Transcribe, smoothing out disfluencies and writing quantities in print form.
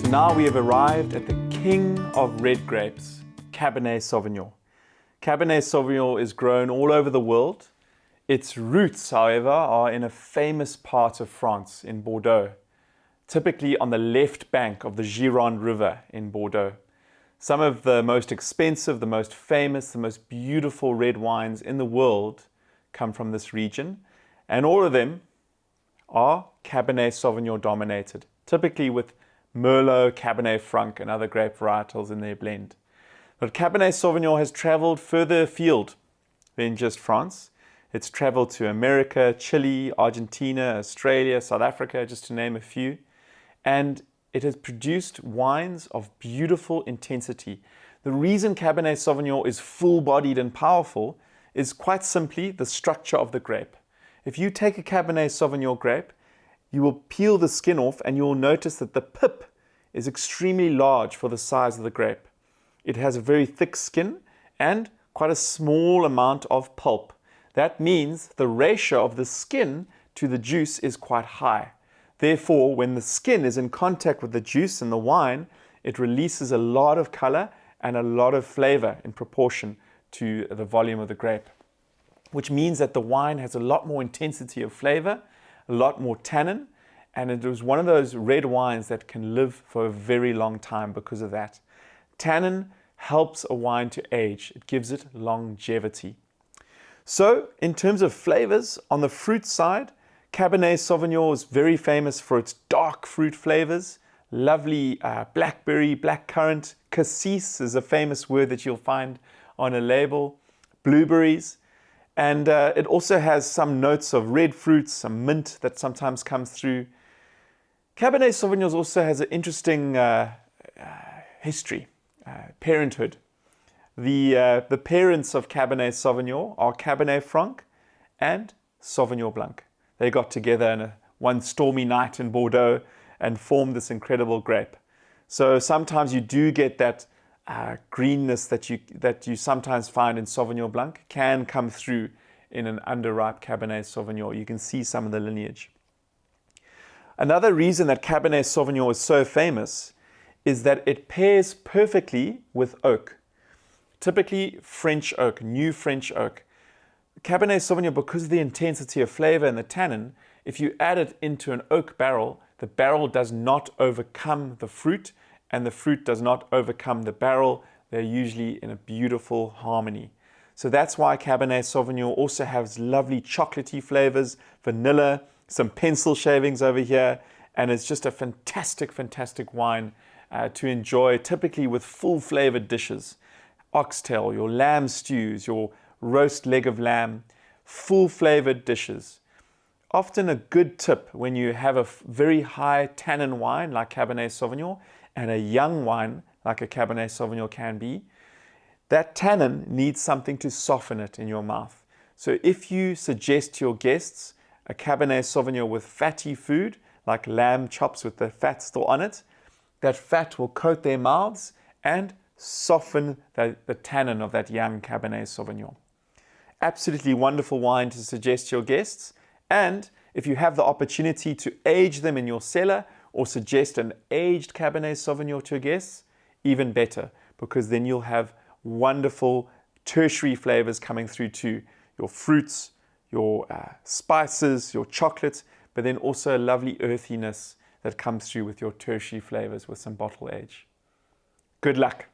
So now we have arrived at the king of red grapes, Cabernet Sauvignon. Cabernet Sauvignon is grown all over the world. Its roots, however, are in a famous part of France, in Bordeaux, typically on the left bank of the Gironde River in Bordeaux. Some of the most expensive, the most famous, the most beautiful red wines in the world come from this region, and all of them are Cabernet Sauvignon dominated, typically with Merlot, Cabernet Franc and other grape varietals in their blend. But Cabernet Sauvignon has traveled further afield than just France. It's traveled to America, Chile, Argentina, Australia, South Africa, just to name a few. And it has produced wines of beautiful intensity. The reason Cabernet Sauvignon is full-bodied and powerful is quite simply the structure of the grape. If you take a Cabernet Sauvignon grape, you will peel the skin off and you will notice that the pip is extremely large for the size of the grape. It has a very thick skin and quite a small amount of pulp. That means the ratio of the skin to the juice is quite high. Therefore, when the skin is in contact with the juice and the wine, it releases a lot of color and a lot of flavor in proportion to the volume of the grape, which means that the wine has a lot more intensity of flavor, a lot more tannin, and it was one of those red wines that can live for a very long time because of that. Tannin helps a wine to age. It gives it longevity. So, in terms of flavors, on the fruit side, Cabernet Sauvignon is very famous for its dark fruit flavors. Lovely blackberry, blackcurrant. Cassis is a famous word that you'll find on a label. Blueberries. And it also has some notes of red fruits, some mint that sometimes comes through. Cabernet Sauvignon also has an interesting history, parenthood. The parents of Cabernet Sauvignon are Cabernet Franc and Sauvignon Blanc. They got together on one stormy night in Bordeaux and formed this incredible grape. So sometimes you do get that greenness that you sometimes find in Sauvignon Blanc can come through in an underripe Cabernet Sauvignon. You can see some of the lineage. Another reason that Cabernet Sauvignon is so famous is that it pairs perfectly with oak. Typically French oak, new French oak. Cabernet Sauvignon, because of the intensity of flavor and the tannin, if you add it into an oak barrel, the barrel does not overcome the fruit and the fruit does not overcome the barrel. They're usually in a beautiful harmony. So that's why Cabernet Sauvignon also has lovely chocolatey flavors, vanilla, some pencil shavings over here, and it's just a fantastic, fantastic wine to enjoy, typically with full flavored dishes. Oxtail, your lamb stews, your roast leg of lamb, full flavored dishes. Often a good tip when you have a very high tannin wine like Cabernet Sauvignon and a young wine like a Cabernet Sauvignon can be, that tannin needs something to soften it in your mouth. So if you suggest to your guests a Cabernet Sauvignon with fatty food, like lamb chops with the fat still on it, that fat will coat their mouths and soften the tannin of that young Cabernet Sauvignon. Absolutely wonderful wine to suggest to your guests. And if you have the opportunity to age them in your cellar or suggest an aged Cabernet Sauvignon to your guests, even better, because then you'll have wonderful tertiary flavors coming through to your fruits, your spices, your chocolates, but then also a lovely earthiness that comes through with your tertiary flavors with some bottle age. Good luck.